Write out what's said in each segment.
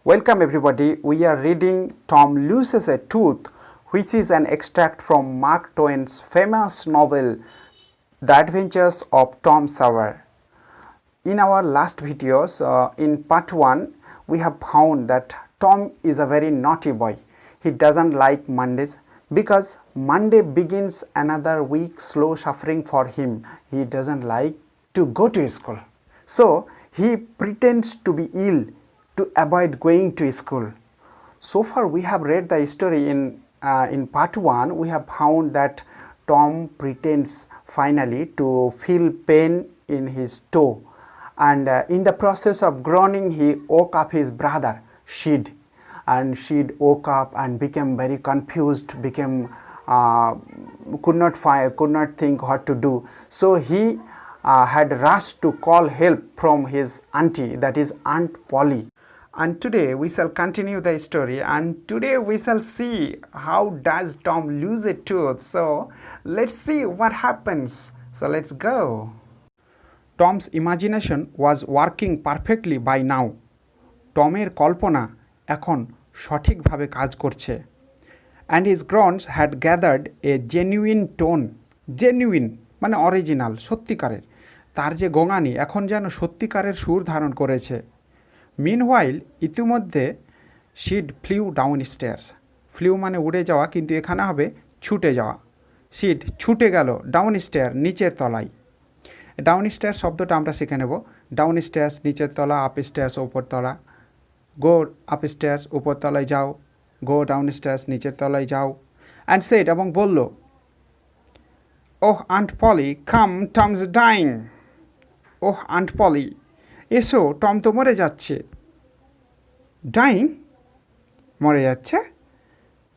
Welcome everybody. We are reading Tom Loses a Tooth, which is an extract from Mark Twain's famous novel The Adventures of Tom Sawyer. In our last videos, in part 1, we have found that Tom is a very naughty boy. He doesn't like Mondays because Monday begins another week slow suffering for him. He doesn't like to go to school. So he pretends to be ill to avoid going to school. So far we have read the story in part 1. We have found that Tom pretends finally to feel pain in his toe, and in the process of groaning he woke up his brother Sid, and Sid woke up and became very confused, became could not think what to do. So he had rushed to call help from his auntie, that is Aunt Polly. And today we shall continue the story, and today we shall see how does Tom lose a tooth. So let's see what happens. So let's go. Tom's imagination was working perfectly by now. টমের কল্পনা এখন সঠিকভাবে কাজ করছে। And his groans had gathered a genuine tone. Genuine মানে original, সত্যিকারের। তার যে গোঙানি এখন যেন সত্যিকারের সুর ধারণ করেছে। Meanwhile, ইতিমধ্যে Sid flew downstairs. Flew মানে উড়ে যাওয়া, কিন্তু এখানে হবে ছুটে যাওয়া। Sid ছুটে গেল ডাউনস্টেয়ার, নিচের তলায়। ডাউনস্টেয়ার শব্দটা আমরা শিখে নেব। ডাউনস্টেয়ার্স নিচের তলা, আপস্টেয়ার্স ওপর তলা। গো আপস্টেয়ার্স উপর তলায় যাও, গো ডাউনস্টেয়ার্স নিচের তলায় যাও। অ্যান্ড সেড এবং বলল, oh Aunt Polly, come, Tom's dying. Oh Aunt Polly, এসো, টম তো মরে যাচ্ছে। ডাইং, মরে যাচ্ছে?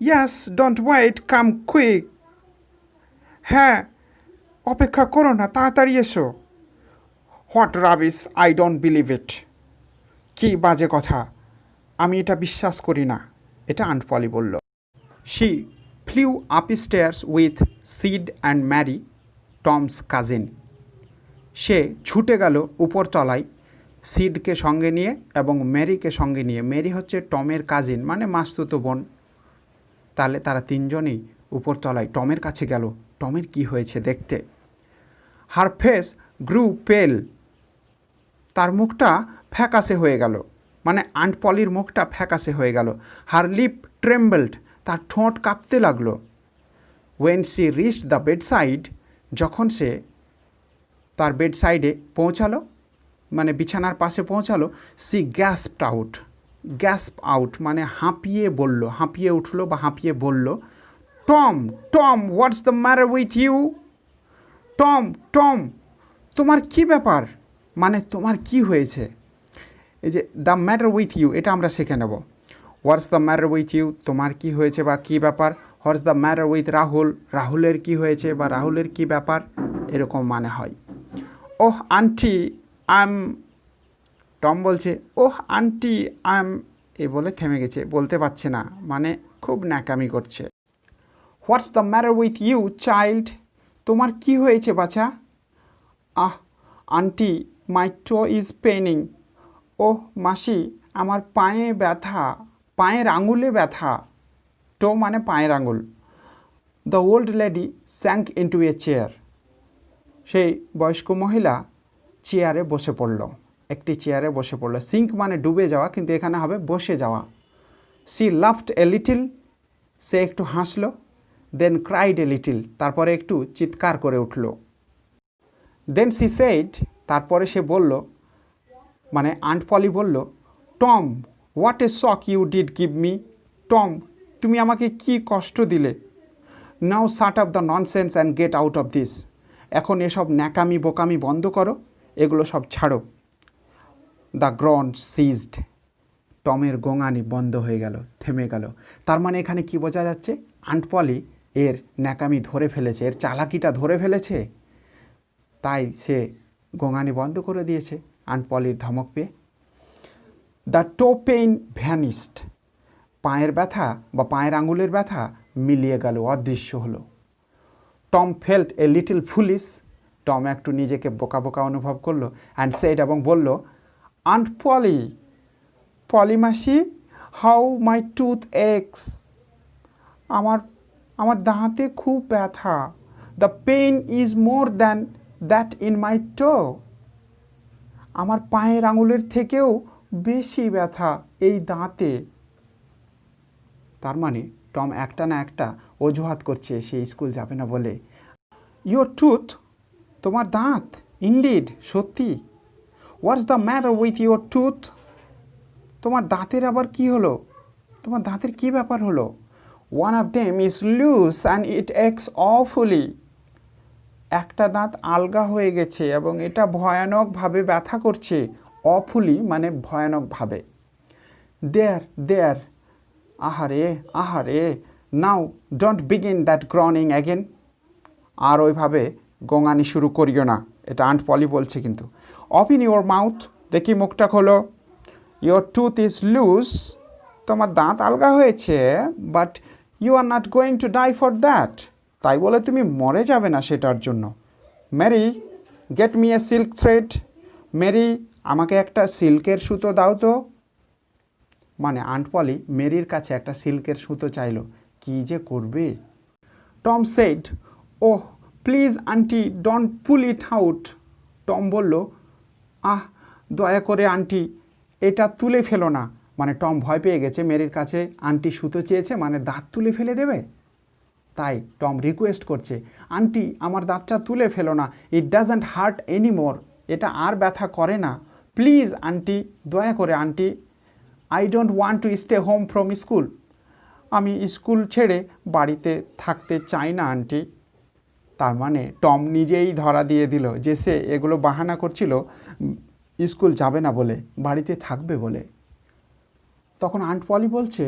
Yes, don't wait, come quick. হ্যাঁ, অপেক্ষা করো না, তাড়াতাড়ি এসো। What rubbish, I don't believe it. কী বাজে কথা, আমি এটা বিশ্বাস করি না। এটা আন্ট পলি বলল। She flew upstairs with Sid and Mary, Tom's cousin. সে ছুটে গেল উপরতলায় সিডকে সঙ্গে নিয়ে এবং ম্যারিকে সঙ্গে নিয়ে। ম্যারি হচ্ছে টমের কাজিন, মানে মাসতুতো বোন। তাহলে তারা তিনজনেই উপরতলায় টমের কাছে গেল টমের কি হয়েছে দেখতে। হার ফেস গ্রু পেল, তার মুখটা ফ্যাকাশে হয়ে গেল, মানে আন্ট পলির মুখটা ফ্যাকাশে হয়ে গেল। হার লিপ ট্রেম্বলড, তার ঠোঁট কাঁপতে লাগলো। When she reached the bedside, যখন সে তার বেডসাইডে পৌঁছালো, মানে বিছানার পাশে পৌঁছালো, she gasped out. Gasp out মানে হাঁপিয়ে বলল, হাঁপিয়ে উঠলো বা হাঁপিয়ে বলল, Tom, Tom, what's the matter with you? Tom, Tom, তোমার কি ব্যাপার, মানে তোমার কি হয়েছে? এই যে দ্য ম্যাটার উইথ ইউ, এটা আমরা শিখে নেব। What's the matter with you, তোমার কি হয়েছে বা কী ব্যাপার। What's the matter with Rahul, রাহুলের কি হয়েছে বা রাহুলের কি ব্যাপার, এরকম মানে হয়। ওহ আন্টি, টম বলছে, ওহ আন্টি এ বলে থেমে গেছে, বলতে পারছে না, মানে খুব ন্যাকামি করছে। What's the matter with you child, তোমার কি হয়েছে বাছা? Auntie, my toe is paining. ওহ মাসি, আমার পায়ে ব্যথা, পায়ের আঙুলে ব্যথা। টো মানে পায়ের আঙুল। The old lady sank into A chair, সেই বয়স্ক মহিলা চেয়ারে বসে পড়ল, একটি চেয়ারে বসে পড়ল। সিঙ্ক মানে ডুবে যাওয়া, কিন্তু এখানে হবে বসে যাওয়া। সি লাফড এ লিটিল, সে একটু হাসল। দেন ক্রাইড এ লিটিল, তারপরে একটু চিৎকার করে উঠল। দেন সি সেড, তারপরে সে বলল, মানে আন্ট পলি বলল, Tom, what a shock you did give me. Tom, তুমি আমাকে কি কষ্ট দিলে। Now shut up the nonsense and get out of this, এখন এসব ন্যাকামি বোকামি বন্ধ করো, এগুলো সব ছাড়ো। দ্য গ্রন সিজড, টমের গোঙানি বন্ধ হয়ে গেল, থেমে গেল। তার মানে এখানে কি বোঝা যাচ্ছে, আন্ট পলি এর ন্যাকামি ধরে ফেলেছে, এর চালাকিটা ধরে ফেলেছে, তাই সে গোঙানি বন্ধ করে দিয়েছে আন্ট পলির ধমক পেয়ে। দ্য টো পেইন ভ্যানিস্ট, পায়ের ব্যথা বা পায়ের আঙুলের ব্যথা মিলিয়ে গেল, অদৃশ্য হলো। Tom felt a little foolish, Tom একটু নিজেকে বোকা বোকা অনুভব করলো। অ্যান্ড সেড, এবং বলল, আন্ট পলি, পলিমাসি, হাউ মাই টুথ এক্স, আমার দাঁতে খুব ব্যথা। The pain is more than that in my toe, আমার পায়ের আঙুলের থেকেও বেশি ব্যথা এই দাঁতে। তার মানে টম একটা না একটা অজুহাত করছে সে স্কুল যাবে না বলে। ইয়োর টুথ, তোমার দাঁত, ইনডিড, সত্যি। হোয়াটস the matter with your tooth, তোমার দাঁতের আবার কি হলো, তোমার দাঁতের কি ব্যাপার হলো। One of them is loose and it aches awfully, একটা দাঁত আলগা হয়ে গেছে এবং এটা ভয়ানকভাবে ব্যথা করছে। অফুলি মানে ভয়ানকভাবে। দেয়ার, আহারে আহারে, now don't begin that গ্রনিং again, আর ওইভাবে গোঙানি শুরু করিও না, এটা আন্ট পলি বলছে কিন্তু। ওপেন ইউর মাউথ, দেখি মুখটা খোলো। ইউর টুথ ইজ লুজ, তোমার দাঁত আলগা হয়েছে, but you are not going to die for that, তাই বলে তুমি মরে যাবে না সেটার জন্য। Mary, get me a silk thread, Mary আমাকে একটা সিল্কের সুতো দাও তো। মানে আন্ট পলি মেরির কাছে একটা সিল্কের সুতো চাইলো, কি যে করবে। Tom said, oh please aunty don't pull it out, Tom বলল, আহ দয়া করে আন্টি এটা তুলে ফেলো না। মানে টম ভয় পেয়ে গেছে, মেরির কাছে আন্টি সুতো চেয়েছে মানে দাঁত তুলে ফেলে দেবে, তাই টম রিকোয়েস্ট করছে, আন্টি আমার দাঁতটা তুলে ফেলো না, ইট ডাজন্ট হার্ট এনিমোর, এটা আর ব্যথা করে না, প্লিজ আন্টি, দয়া করে aunty. I don't want to stay home from school, আমি স্কুল ছেড়ে বাড়িতে থাকতে চাই না আন্টি। তার মানে টম নিজেই ধরা দিয়ে দিল যে সে এগুলো বাহানা করছিল স্কুল যাবে না বলে, বাড়িতে থাকবে বলে। তখন আন্ট পলি বলছে,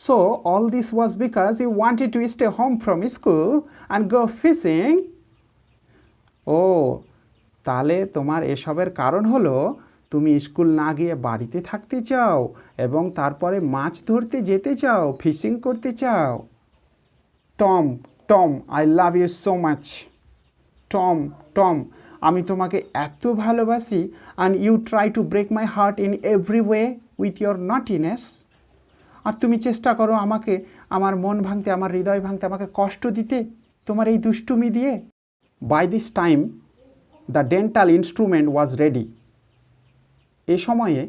so all this was because you wanted to stay home from school and go fishing. ও তাহলে তোমার এসবের কারণ হলো তুমি স্কুল না গিয়ে বাড়িতে থাকতে চাও এবং তারপরে মাছ ধরতে যেতে চাও, ফিশিং করতে চাও। Tom, Tom I love you so much, Tom, Tom আমি তোমাকে এত ভালোবাসি, and you try to break my heart in every way with your naughtiness, আর তুমি চেষ্টা করো আমাকে, আমার মন ভাঙতে, আমার হৃদয় ভাঙতে, আমাকে কষ্ট দিতে তোমার এই দুষ্টুমি দিয়ে। By this time the dental instrument was ready, এ সময়ে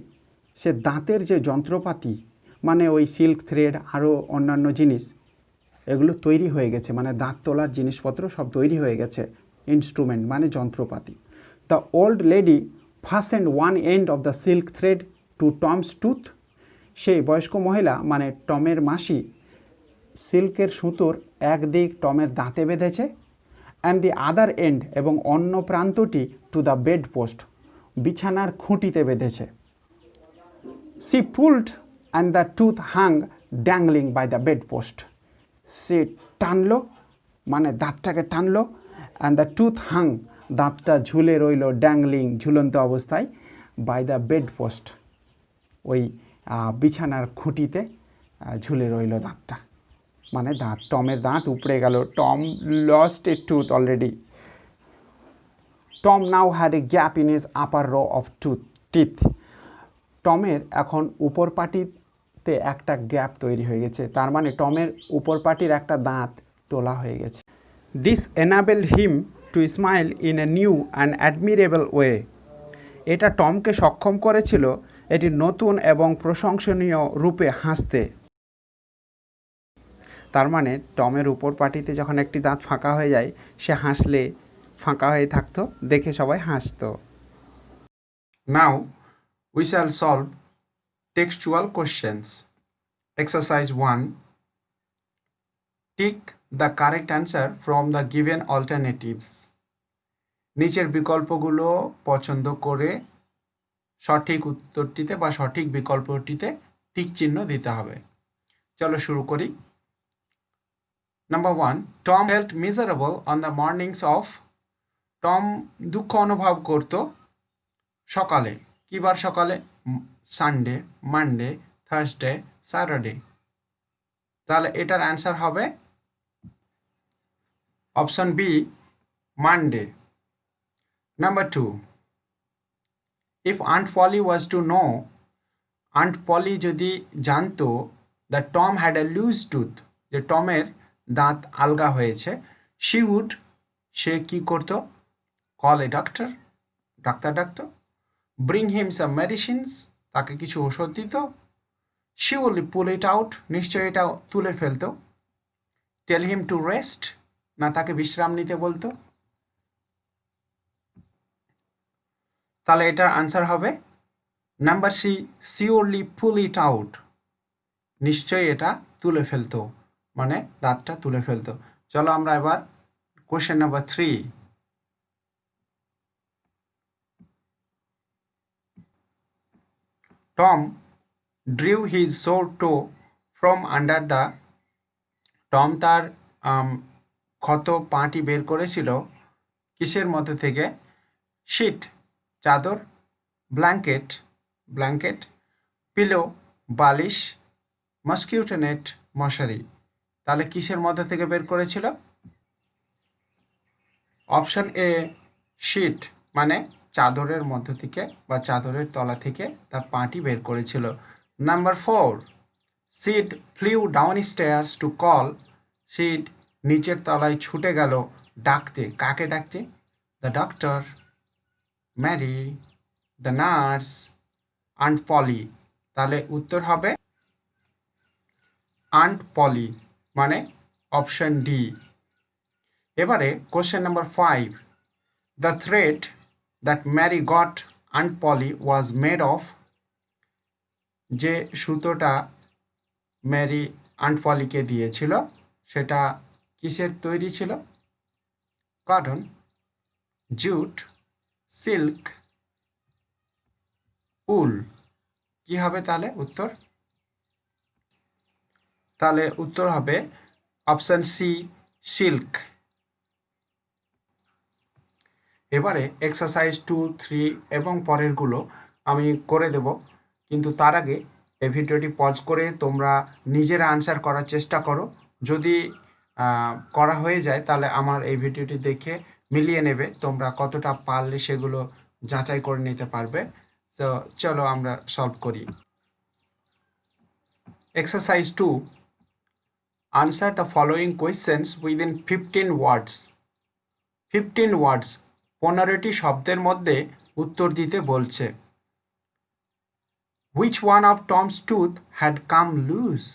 সে দাঁতের যে যন্ত্রপাতি মানে ওই সিল্ক থ্রেড আরও অন্যান্য জিনিস এগুলো তৈরি হয়ে গেছে, মানে দাঁত তোলার জিনিসপত্র সব তৈরি হয়ে গেছে। ইনস্ট্রুমেন্ট মানে যন্ত্রপাতি। The old lady fastened one end of the silk thread to Tom's tooth, সেই বয়স্ক মহিলা মানে টমের মাসি সিল্কের সুতোর একদিক টমের দাঁতে বেঁধেছে, অ্যান্ড দি আদার এন্ড এবং অন্য প্রান্তটি টু দ্য বেড পোস্ট, বিছানার খুঁটিতে বেঁধেছে। She pulled and the tooth hung dangling by the bed post, সে টানলো মানে দাঁতটাকে টানলো, অ্যান্ড দ্য টুথ হাং দাঁতটা ঝুলে রইল ড্যাংলিং ঝুলন্ত অবস্থায়, বাই দ্য বেড পোস্ট ওই বিছানার খুঁটিতে ঝুলে রইল দাঁতটা, মানে দাঁত, টমের দাঁত উপড়ে গেল। Tom lost a tooth already. Tom now had a gap in his upper row of teeth, টমের এখন উপর পাটিতে একটা গ্যাপ তৈরি হয়ে গেছে, তার মানে টমের উপর পাটির একটা দাঁত তোলা হয়ে গেছে। This enabled him to smile in a new and admirable way, এটা টমকে সক্ষম করেছিল এটি নতুন এবং প্রশংসনীয় রূপে হাসতে। তার মানে টমের উপর পাটিতে যখন একটি দাঁত ফাঁকা হয়ে যায় সে হাসলে ফাঁকা হয়ে থাকতো, দেখে সবাই হাসতো। নাও we shall solve textual questions. Exercise 1. Tick the correct answer from the given alternatives. নিচের বিকল্পগুলো পছন্দ করে সঠিক উত্তরটিতে বা সঠিক বিকল্পটিতে টিক চিহ্ন দিতে হবে। চলো শুরু করি। Number 1. Tom felt miserable on the mornings of. Tom দুঃখ অনুভব করত সকালে, কিবার সকালে? Sunday, Monday, Thursday, Saturday. তাহলে এটার অ্যান্সার হবে option B, Monday. Number 2. If Aunt Polly was to know Aunt Polly যদি জানতো the Tom had a loose tooth, যে টমের দাঁত আলগা হয়েছে, শি উড, সে কি করতো, কল এ ডাক্তার, ডাক্তার ডাকতো, ব্রিং হিম সাম মেডিসিনস, তাকে কিছু ওষুধ দিত, শিওরলি পুল ইট আউট, নিশ্চয়ই এটা তুলে ফেলতো, টেল হিম টু রেস্ট, না তাকে বিশ্রাম নিতে বলতো। তাহলে এটার আনসার হবে number C, surely pull it out, নিশ্চয়ই এটা তুলে ফেলতো, মানে দাঁতটা তুলে ফেলতো। চলো আমরা এবার question number 3। Tom drew his sore toe from under the, Tom তার ক্ষত পাটি বের করেছিল কিসের মধ্যে থেকে, শিট চাদর, ব্ল্যাঙ্কেট ব্ল্যাঙ্কেট, পিলো বালিশ, মসকিউটো নেট মশারি। তাহলে কিসের মধ্যে থেকে বের করেছিল? অপশন এ শিট, মানে চাদরের মধ্য থেকে বা চাদরের তলা থেকে তার পাটি বের করেছিল। Number 4, Sid flew downstairs to call, Sid নিচের তলায় ছুটে গেল ডাকতে, কাকে ডাকতে? The doctor, Mary, the nurse, Aunt Polly. তাহলে উত্তর হবে আন্ট পলি, মানে অপশন ডি। এবারে question number 5, the thread that Mary got Aunt Polly was made of, যে সুতোটা ম্যারি আন্ট পলিকে দিয়েছিল সেটা কিসের তৈরি ছিল? কটন, জুট, সিল্ক, উল। কি হবে তাহলে উত্তর? তাহলে উত্তর হবে অপশন সি, সিল্ক। এবারে এক্সারসাইজ 2, 3 এবং পরেরগুলো আমি করে দেব, কিন্তু তার আগে এই ভিডিওটি পজ করে তোমরা নিজেরা আনসার করার চেষ্টা করো। যদি করা হয়ে যায় তাহলে আমার এই ভিডিওটি দেখে মিলিয়ে নেবে তোমরা কতটা পারলে, সেগুলো যাচাই করে নিতে পারবে। তো চলো আমরা সলভ করি। Exercise 2, answer the following questions within 15 ওয়ার্ডস। 15 ওয়ার্ডস, 15টি শব্দের মধ্যে উত্তর দিতে বলছে। Which one of Tom's tooth had come loose?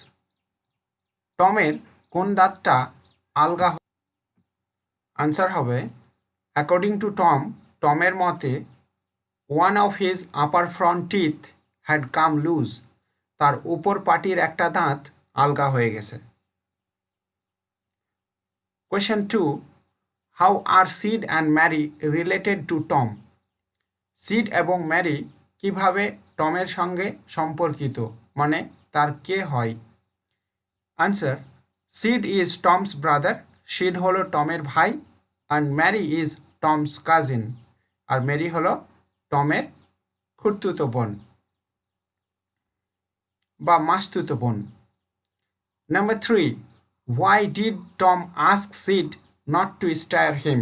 টমের কোন দাঁতটা আলগা? আনসার হবে অ্যাকর্ডিং টু টম, টমের মতে one of his upper front teeth had come loose, তার উপর পাটির একটা দাঁত আলগা হয়ে গেছে। Question 2, how are Sid and Mary related to Tom? Sid এবং ম্যারি কিভাবে টমের সঙ্গে সম্পর্কিত, মানে তার কে হয়? Answer, Sid is Tom's brother, Sid হলো টমের ভাই, and Mary is Tom's cousin, আর ম্যারি হলো টমের খুড়তুতো বোন বা মাসতুতো বোন। Number 3, why did Tom ask Sid not to stir him?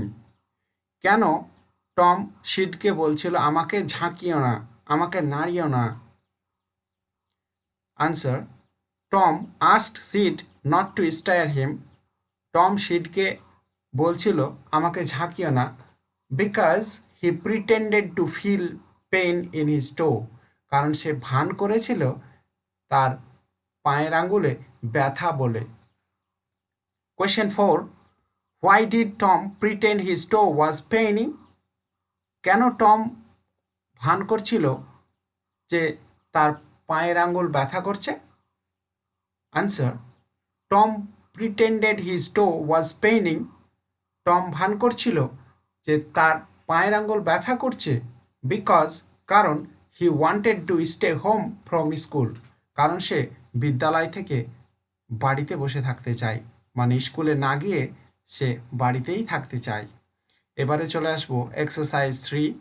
কেন টম সিডকে বলছিল আমাকে ঝাঁকিও না, আমাকে নাড়িও না? Answer, Tom asked Sid not to stir him, Tom সিডকে বলছিল আমাকে ঝাঁকিও না, because he pretended to feel pain in his toe, কারণ সে ভান করেছিল তার পায়ের আঙ্গুলে ব্যথা বলে। Question 4, why did Tom pretend his toe was paining? কেন টম ভান করছিল যে তার পায়ের আঙ্গুল ব্যথা করছে? Answer, Tom pretended his toe was paining, Tom ভান করছিল যে তার পায়ের আঙ্গুল ব্যথা করছে, বিকজ, কারণ, he wanted to stay home from school, কারণ সে বিদ্যালয় থেকে বাড়িতে বসে থাকতে চায়, মানে স্কুলে না গিয়ে সে বাড়িতেই থাকতে চায়। এবারে চলে আসবো এক্সারসাইজ 3।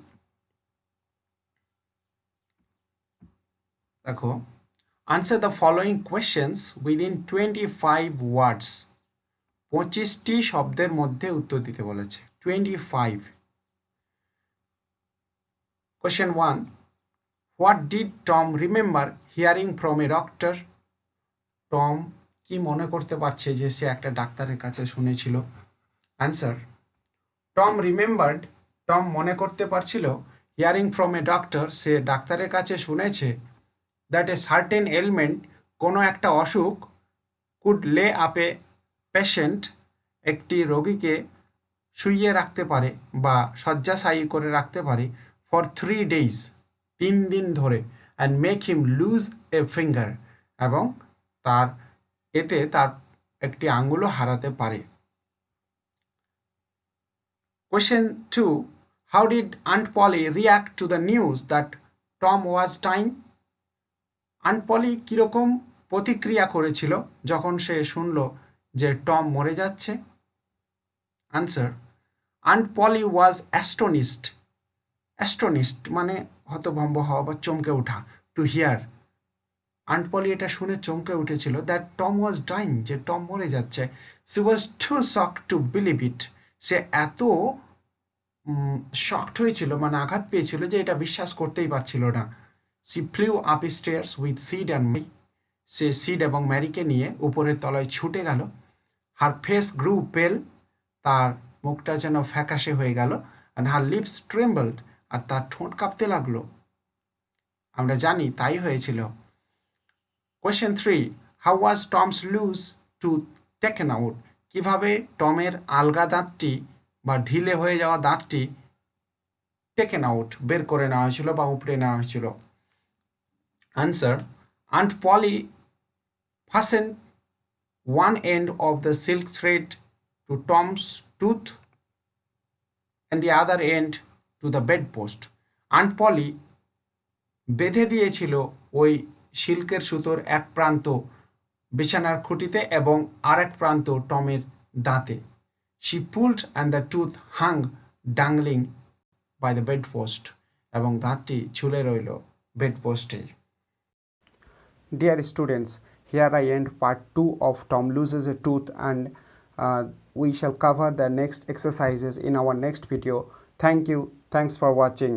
দেখো, answer the following questions within 25 ওয়ার্ডস। 25টি শব্দের মধ্যে উত্তর দিতে বলেছে। 25। Question 1, what did Tom remember hearing from a doctor? Tom কি মনে করতে পারছে যে সে একটা ডাক্তারের কাছে শুনেছিল? অ্যান্সার, টম রিমেম্বার্ড, টম মনে করতে পারছিল, হিয়ারিং ফ্রম এ ডক্টর, সে ডাক্তারের কাছে শুনেছে, দ্যাট এ সার্টেন এলমেন্ট, কোনো একটা অসুখ, কুড লে আপ এ পেশেন্ট, একটি রোগীকে শুইয়ে রাখতে পারে বা শয্যাশায়ী করে রাখতে পারে, ফর 3 days, 3 দিন ধরে, and make him lose a finger, এবং এতে তার একটি আঙ্গুলও হারাতে পারে। Question 2. How did Aunt Polly react to the news that Tom was dying? Aunt Polly কীরকম প্রতিক্রিয়া করেছিল যখন সে শুনল যে টম মরে যাচ্ছে? Answer, Aunt Polly was astonished. Astonished মানে হতভম্ব হওয়া বা চমকে ওঠা, টু হিয়ার। আন্ট পলি এটা শুনে চমকে উঠেছিল, দ্যাট টম ওয়াজ ডাইং, যে টম মরে যাচ্ছে। She was too shocked to believe it, সে এত শকড হয়েছিল, মানে আঘাত পেয়েছিল, যে এটা বিশ্বাস করতেই পারছিল না। She flew up stairs with Sid and Mary, সে সিড এবং ম্যারিকে নিয়ে উপরের তলায় ছুটে গেল। হার ফেস গ্রু পেল, তার মুখটা যেন ফ্যাকাশে হয়ে গেল। অ্যান্ড হার লিপস ট্রেম্বলড, আর তার ঠোঁট কাঁপতে লাগলো। আমরা জানি তাই হয়েছিল। Question 3. How was Tom's loose tooth taken out? কীভাবে টমের আলগা দাঁতটি বা ঢিলে হয়ে যাওয়া দাঁতটি টেকেন আউট, বের করে নেওয়া হয়েছিল বা উপড়ে নেওয়া হয়েছিল? Answer, aunt Polly fasten one end of the silk thread to Tom's tooth and the other end to the bedpost. Aunt Polly বেঁধে দিয়েছিল ওই সিল্কের সুতোর এক প্রান্ত বিছানার খুঁটিতে এবং আরেক প্রান্ত টমের দাঁতে। She pulled and the tooth hung dangling by the bedpost, এবং দাঁতটি ঝুলে রইল বেডপোস্টে। Dear students, here I end part 2 of Tom Loses a Tooth, and we shall cover the next exercises in our next video. Thank you. Thanks for watching.